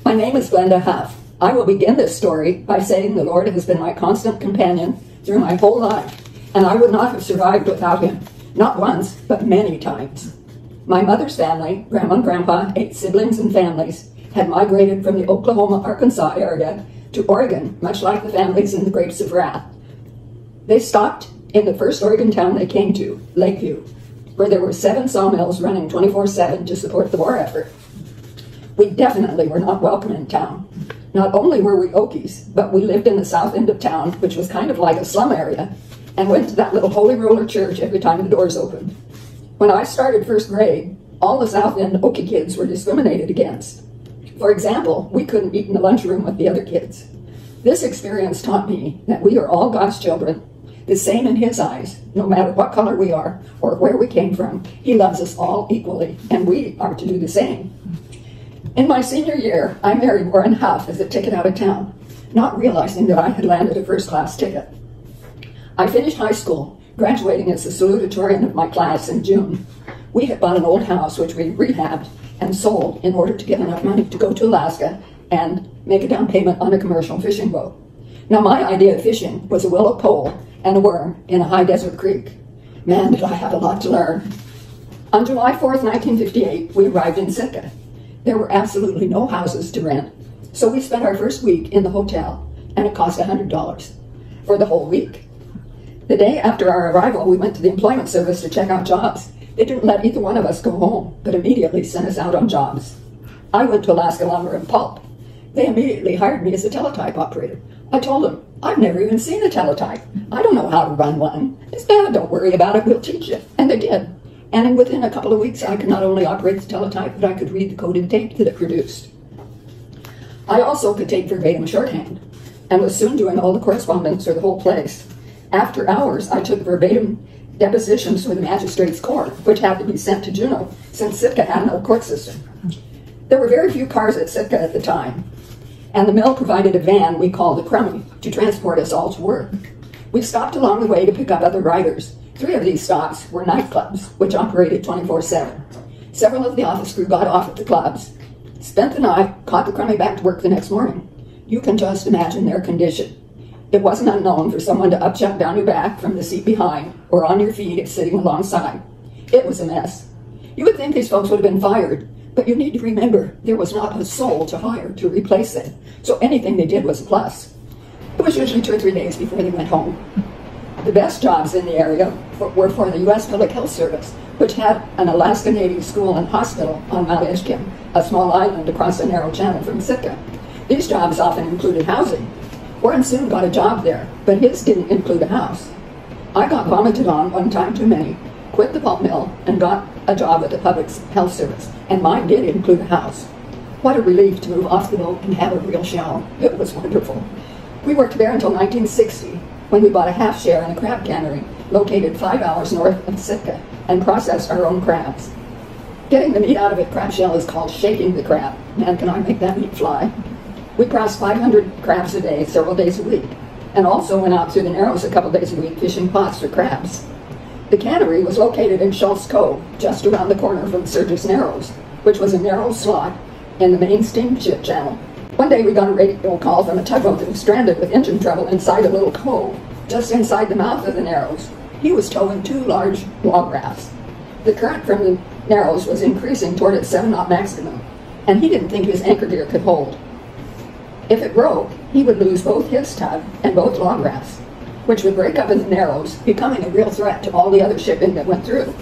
My name is Glenda Huff. I will begin this story by saying the Lord has been my constant companion through my whole life, and I would not have survived without him, not once, but many times. My mother's family, Grandma and Grandpa, 8 siblings and families, had migrated from the Oklahoma-Arkansas area to Oregon, much like the families in the Grapes of Wrath. They stopped in the first Oregon town they came to, Lakeview, where there were 7 sawmills running 24/7 to support the war effort. We definitely were not welcome in town. Not only were we Okies, but we lived in the south end of town, which was kind of like a slum area, and went to that little Holy Roller church every time the doors opened. When I started first grade, all the south end Okie kids were discriminated against. For example, we couldn't eat in the lunchroom with the other kids. This experience taught me that we are all God's children, the same in his eyes, no matter what color we are or where we came from. He loves us all equally, and we are to do the same. In my senior year, I married Warren Huff as a ticket out of town, not realizing that I had landed a first-class ticket. I finished high school, graduating as the salutatorian of my class in June. We had bought an old house which we rehabbed and sold in order to get enough money to go to Alaska and make a down payment on a commercial fishing boat. Now, my idea of fishing was a willow pole and a worm in a high desert creek. Man, did I have a lot to learn. On July 4th, 1958, we arrived in Sitka. There were absolutely no houses to rent, so we spent our first week in the hotel, and it cost $100 for the whole week. The day after our arrival, we went to the employment service to check out jobs. They didn't let either one of us go home, but immediately sent us out on jobs. I went to Alaska Lumber and Pulp. They immediately hired me as a teletype operator. I told them, I've never even seen a teletype. I don't know how to run one. Just don't worry about it, we'll teach you. And they did. And within a couple of weeks, I could not only operate the teletype, but I could read the coded tape that it produced. I also could take verbatim shorthand, and was soon doing all the correspondence for the whole place. After hours, I took verbatim depositions for the magistrate's court, which had to be sent to Juneau, since Sitka had no court system. There were very few cars at Sitka at the time, and the mill provided a van we called the Crummy to transport us all to work. We stopped along the way to pick up other riders. 3 of these stops were nightclubs, which operated 24/7. Several of the office crew got off at the clubs, spent the night, caught the Crummy back to work the next morning. You can just imagine their condition. It wasn't unknown for someone to upchuck down your back from the seat behind or on your feet if sitting alongside. It was a mess. You would think these folks would have been fired, but you need to remember there was not a soul to hire to replace them, so anything they did was a plus. It was usually 2 or 3 days before they went home. The best jobs in the area were for the U.S. Public Health Service, which had an Alaska Native school and hospital on Mount Edgecumbe, a small island across a narrow channel from Sitka. These jobs often included housing. Warren soon got a job there, but his didn't include a house. I got vomited on one time too many, quit the pulp mill, and got a job at the Public Health Service, and mine did include a house. What a relief to move off the boat and have a real shower. It was wonderful. We worked there until 1960, when we bought a half share in a crab cannery located 5 hours north of Sitka and processed our own crabs. Getting the meat out of a crab shell is called shaking the crab. Man, can I make that meat fly. We processed 500 crabs a day, several days a week, and also went out through the Narrows a couple days a week fishing pots for crabs. The cannery was located in Schultz Cove, just around the corner from Sturgis Narrows, which was a narrow slot in the main steamship channel. One day we got a radio call from a tugboat that was stranded with engine trouble inside a little cove, just inside the mouth of the Narrows. He was towing 2 large log rafts. The current from the Narrows was increasing toward its 7-knot maximum, and he didn't think his anchor gear could hold. If it broke, he would lose both his tug and both log rafts, which would break up in the Narrows, becoming a real threat to all the other shipping that went through.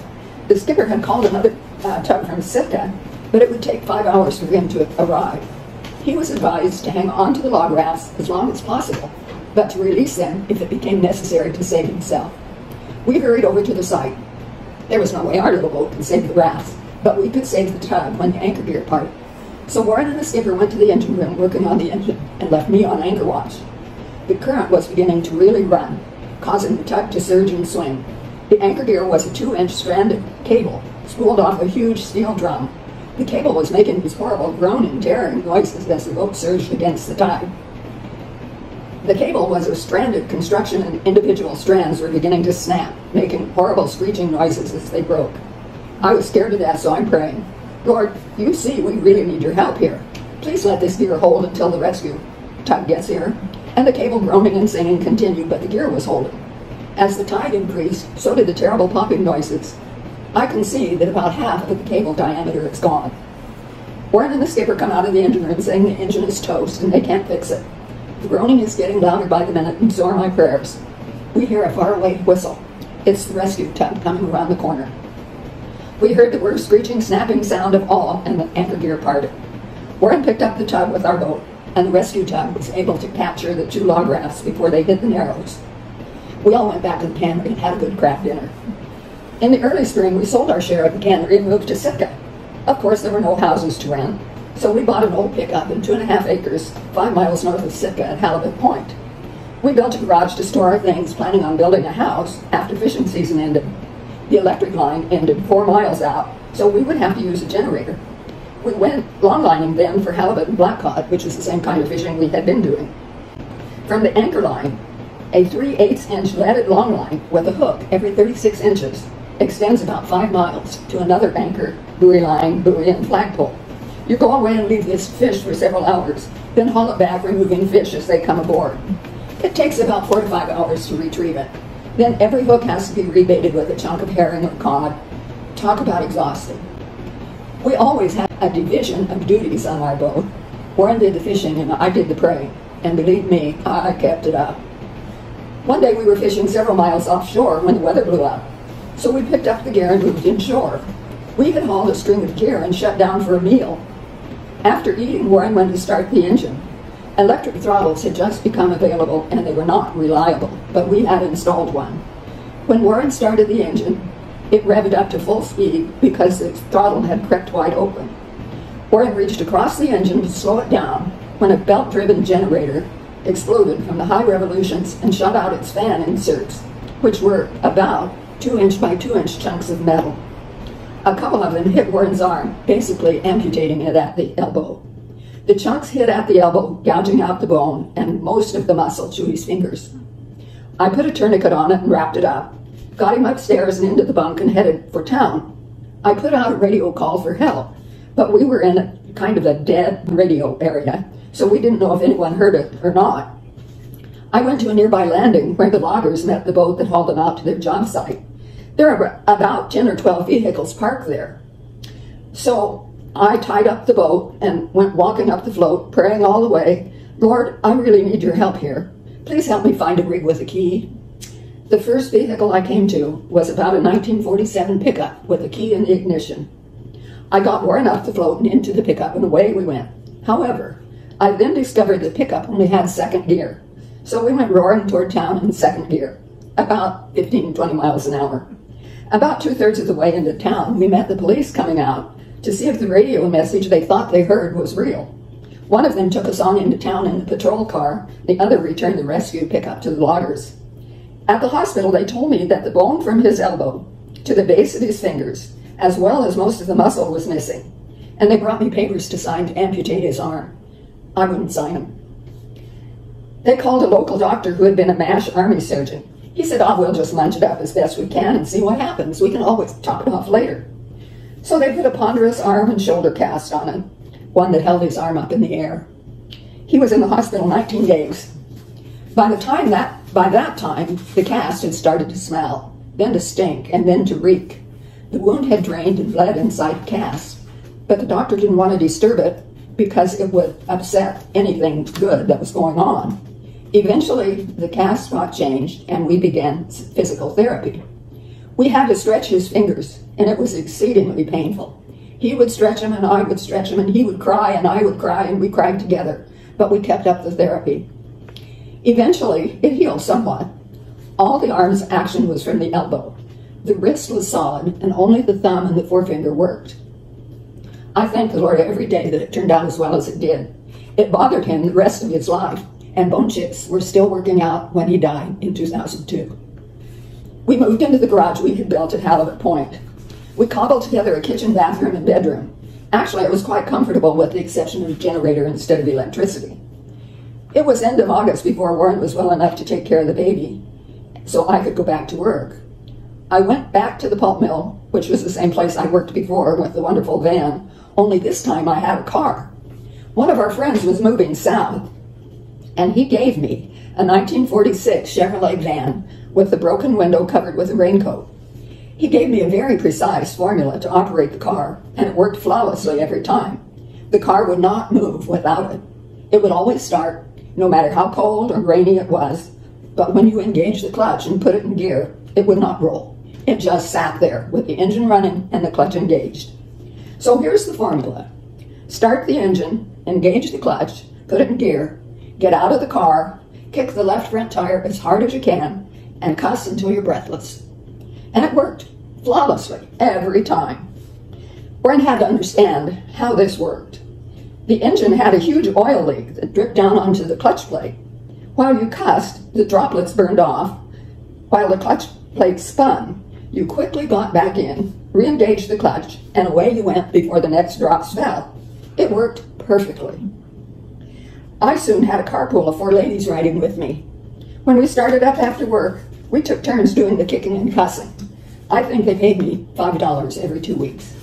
The skipper had called another tug from Sitka, but it would take 5 hours for him to arrive. He was advised to hang on to the log rafts as long as possible, but to release them if it became necessary to save himself. We hurried over to the site. There was no way our little boat could save the rafts, but we could save the tug when the anchor gear parted. So Warren and the skipper went to the engine room working on the engine and left me on anchor watch. The current was beginning to really run, causing the tug to surge and swing. The anchor gear was a 2-inch stranded cable spooled off a huge steel drum. The cable was making these horrible groaning, tearing noises as the boat surged against the tide. The cable was a stranded construction, and individual strands were beginning to snap, making horrible screeching noises as they broke. I was scared to death, so I'm praying, Lord, you see we really need your help here. Please let this gear hold until the rescue tug gets here. And the cable groaning and singing continued, but the gear was holding. As the tide increased, so did the terrible popping noises. I can see that about half of the cable diameter is gone. Warren and the skipper come out of the engine room saying the engine is toast and they can't fix it. The groaning is getting louder by the minute, and so are my prayers. We hear a faraway whistle. It's the rescue tug coming around the corner. We heard the worst screeching, snapping sound of all, and the anchor gear parted. Warren picked up the tug with our boat, and the rescue tug was able to capture the 2 log rafts before they hit the Narrows. We all went back to the cannery and had a good crab dinner. In the early spring, we sold our share of the cannery and moved to Sitka. Of course, there were no houses to rent, so we bought an old pickup in 2.5 acres, 5 miles north of Sitka at Halibut Point. We built a garage to store our things, planning on building a house after fishing season ended. The electric line ended 4 miles out, so we would have to use a generator. We went longlining then for halibut and blackcod, which is the same kind of fishing we had been doing. From the anchor line, a 3/8-inch leaded longline with a hook every 36 inches extends about 5 miles to another anchor, buoy line, buoy, and flagpole. You go away and leave this fish for several hours, then haul it back, removing fish as they come aboard. It takes about 4 to 5 hours to retrieve it. Then every hook has to be rebaited with a chunk of herring or cod. Talk about exhausting. We always had a division of duties on our boat. Warren did the fishing and I did the praying, and believe me, I kept it up. One day we were fishing several miles offshore when the weather blew up, so we picked up the gear and moved inshore. We even hauled a string of gear and shut down for a meal. After eating, Warren went to start the engine. Electric throttles had just become available and they were not reliable, but we had installed one. When Warren started the engine, it revved up to full speed because the throttle had cracked wide open. Warren reached across the engine to slow it down when a belt-driven generator exploded from the high revolutions and shot out its fan inserts, which were about 2-inch by 2-inch chunks of metal. A couple of them hit Warren's arm, basically amputating it at the elbow. The chunks hit at the elbow, gouging out the bone and most of the muscle to his fingers. I put a tourniquet on it and wrapped it up, got him upstairs and into the bunk and headed for town. I put out a radio call for help, but we were in a kind of a dead radio area, so we didn't know if anyone heard it or not. I went to a nearby landing where the loggers met the boat that hauled them out to their job site. There are about 10 or 12 vehicles parked there. So I tied up the boat and went walking up the float, praying all the way, "Lord, I really need your help here. Please help me find a rig with a key." The first vehicle I came to was about a 1947 pickup with a key in the ignition. I got Warren up the float and into the pickup, and away we went. However, I then discovered the pickup only had second gear, so we went roaring toward town in second gear, about 15-20 miles an hour. About 2/3 of the way into town, we met the police coming out to see if the radio message they thought they heard was real. One of them took us on into town in the patrol car, the other returned the rescue pickup to the loggers. At the hospital, they told me that the bone from his elbow to the base of his fingers, as well as most of the muscle, was missing, and they brought me papers to sign to amputate his arm. I wouldn't sign them. They called a local doctor who had been a MASH Army surgeon. He said, "Oh, we'll just lunge it up as best we can and see what happens. We can always top it off later." So they put a ponderous arm and shoulder cast on him, one that held his arm up in the air. He was in the hospital 19 days. By that time, the cast had started to smell, then to stink, and then to reek. The wound had drained and bled inside the cast, but the doctor didn't want to disturb it because it would upset anything good that was going on. Eventually, the cast got changed, and we began physical therapy. We had to stretch his fingers, and it was exceedingly painful. He would stretch them, and I would stretch them, and he would cry, and I would cry, and we cried together, but we kept up the therapy. Eventually, it healed somewhat. All the arm's action was from the elbow. The wrist was solid, and only the thumb and the forefinger worked. I thank the Lord every day that it turned out as well as it did. It bothered him the rest of his life, and bone chips were still working out when he died in 2002. We moved into the garage we had built at Halibut Point. We cobbled together a kitchen, bathroom, and bedroom. Actually, it was quite comfortable with the exception of a generator instead of electricity. It was end of August before Warren was well enough to take care of the baby, so I could go back to work. I went back to the pulp mill, which was the same place I worked before with the wonderful van, only this time I had a car. One of our friends was moving south, and he gave me a 1946 Chevrolet van with the broken window covered with a raincoat. He gave me a very precise formula to operate the car, and it worked flawlessly every time. The car would not move without it. It would always start, no matter how cold or rainy it was, but when you engaged the clutch and put it in gear, it would not roll. It just sat there with the engine running and the clutch engaged. So here's the formula. Start the engine, engage the clutch, put it in gear, get out of the car, kick the left front tire as hard as you can, and cuss until you're breathless. And it worked flawlessly every time. Warren had to understand how this worked. The engine had a huge oil leak that dripped down onto the clutch plate. While you cussed, the droplets burned off. While the clutch plate spun, you quickly got back in, re-engaged the clutch, and away you went before the next drops fell. It worked perfectly. I soon had a carpool of 4 ladies riding with me. When we started up after work, we took turns doing the kicking and cussing. I think they paid me $5 every 2 weeks.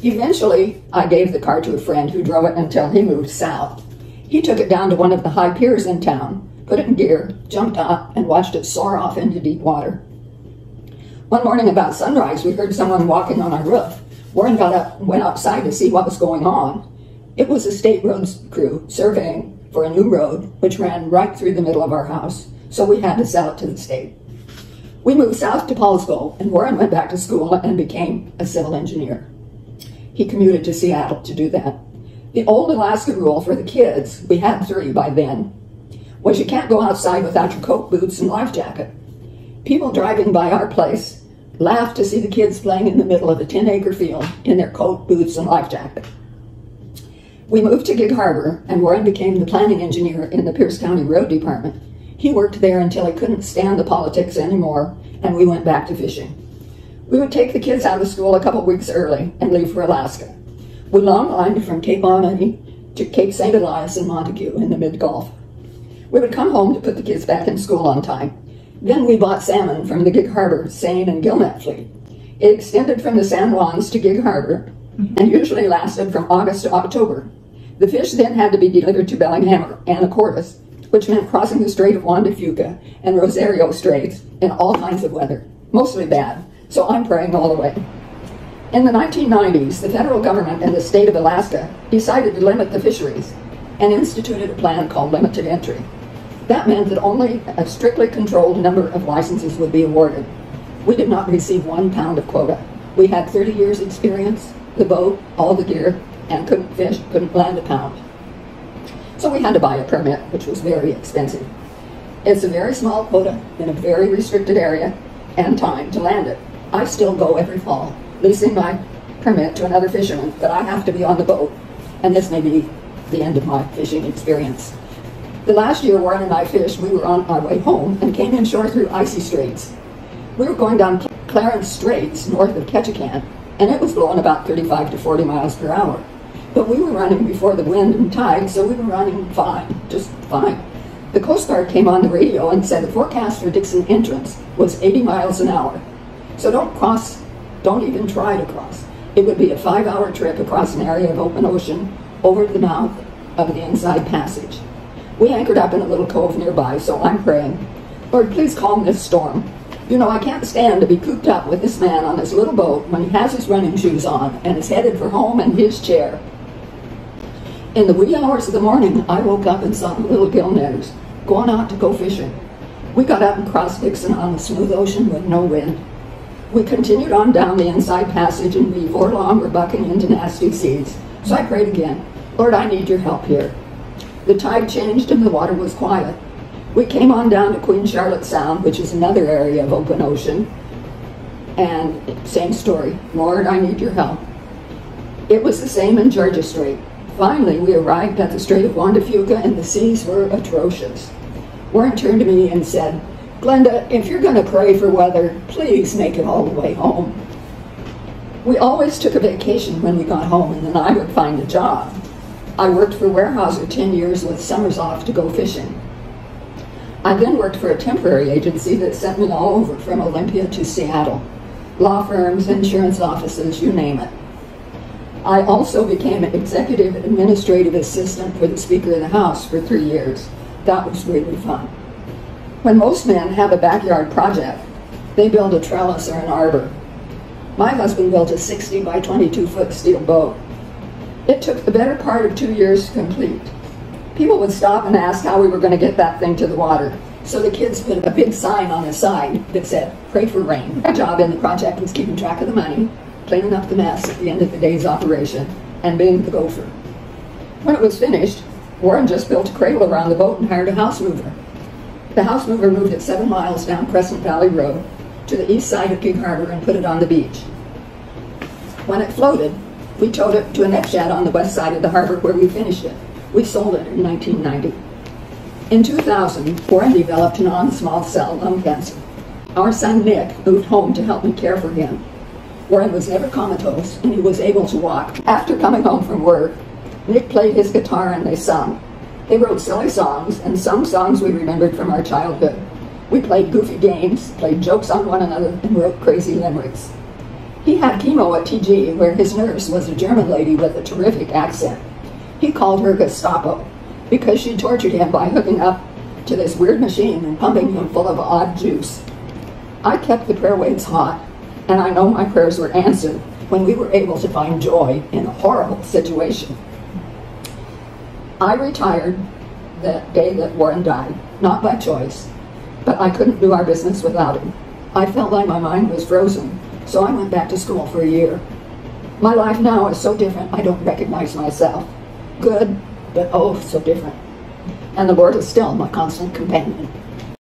Eventually, I gave the car to a friend who drove it until he moved south. He took it down to one of the high piers in town, put it in gear, jumped up, and watched it soar off into deep water. One morning about sunrise, we heard someone walking on our roof. Warren got up and went outside to see what was going on. It was a state roads crew surveying for a new road, which ran right through the middle of our house, so we had to sell it to the state. We moved south to Paulsville, and Warren went back to school and became a civil engineer. He commuted to Seattle to do that. The old Alaska rule for the kids, we had 3 by then, was you can't go outside without your coat, boots, and life jacket. People driving by our place laughed to see the kids playing in the middle of a 10-acre field in their coat, boots, and life jacket. We moved to Gig Harbor, and Warren became the planning engineer in the Pierce County Road Department. He worked there until he couldn't stand the politics anymore, and we went back to fishing. We would take the kids out of school a couple weeks early and leave for Alaska. We long-lined from Cape Amity to Cape St. Elias and Montague in the mid-Gulf. We would come home to put the kids back in school on time. Then we bought salmon from the Gig Harbor seine and gillnet fleet. It extended from the San Juans to Gig Harbor and usually lasted from August to October. The fish then had to be delivered to Bellingham or Anacortes, which meant crossing the Strait of Juan de Fuca and Rosario Straits in all kinds of weather, mostly bad, so I'm praying all the way. In the 1990s, the federal government and the state of Alaska decided to limit the fisheries and instituted a plan called limited entry. That meant that only a strictly controlled number of licenses would be awarded. We did not receive 1 pound of quota. We had 30 years experience, the boat, all the gear, and couldn't fish, couldn't land a pound. So we had to buy a permit, which was very expensive. It's a very small quota in a very restricted area and time to land it. I still go every fall, leasing my permit to another fisherman, but I have to be on the boat, and this may be the end of my fishing experience. The last year Warren and I fished, we were on our way home and came inshore through icy straits. We were going down Clarence Straits north of Ketchikan, and it was blowing about 35 to 40 miles per hour. But we were running before the wind and tide, so we were running fine, just fine. The Coast Guard came on the radio and said the forecast for Dixon entrance was 80 miles an hour. So don't cross, don't even try to cross. It would be a 5-hour trip across an area of open ocean over to the mouth of the Inside Passage. We anchored up in a little cove nearby, so I'm praying, Lord, please calm this storm. You know, I can't stand to be cooped up with this man on this little boat when he has his running shoes on and is headed for home and his chair. In the wee hours of the morning, I woke up and saw the little gillnetters going out to go fishing. We got up and crossed Dixon on a smooth ocean with no wind. We continued on down the Inside Passage, and before long we're bucking into nasty seas. So I prayed again, Lord, I need your help here. The tide changed and the water was quiet. We came on down to Queen Charlotte Sound, which is another area of open ocean, and same story, Lord, I need your help. It was the same in Georgia Strait. Finally, we arrived at the Strait of Juan de Fuca, and the seas were atrocious. Warren turned to me and said, Glenda, if you're going to pray for weather, please make it all the way home. We always took a vacation when we got home, and then I would find a job. I worked for Weyerhaeuser 10 years with summers off to go fishing. I then worked for a temporary agency that sent me all over from Olympia to Seattle. Law firms, insurance offices, you name it. I also became an executive administrative assistant for the Speaker of the House for 3 years. That was really fun. When most men have a backyard project, they build a trellis or an arbor. My husband built a 60 by 22 foot steel boat. It took the better part of 2 years to complete. People would stop and ask how we were going to get that thing to the water. So the kids put a big sign on the side that said, "Pray for rain." My job in the project was keeping track of the money, cleaning up the mess at the end of the day's operation, and being the gopher. When it was finished, Warren just built a cradle around the boat and hired a house mover. The house mover moved it 7 miles down Crescent Valley Road to the east side of Gig Harbor and put it on the beach. When it floated, we towed it to a net shed on the west side of the harbor where we finished it. We sold it in 1990. In 2000, Warren developed non-small cell lung cancer. Our son Nick moved home to help me care for him. Warren was never comatose, and he was able to walk. After coming home from work, Nick played his guitar and they sung. They wrote silly songs and sung songs we remembered from our childhood. We played goofy games, played jokes on one another, and wrote crazy limericks. He had chemo at TG, where his nurse was a German lady with a terrific accent. He called her Gestapo because she tortured him by hooking up to this weird machine and pumping him full of odd juice. I kept the prayer waves hot, and I know my prayers were answered when we were able to find joy in a horrible situation. I retired the day that Warren died, not by choice, but I couldn't do our business without him. I felt like my mind was frozen, so I went back to school for a year. My life now is so different I don't recognize myself. Good, but oh, so different. And the Lord is still my constant companion.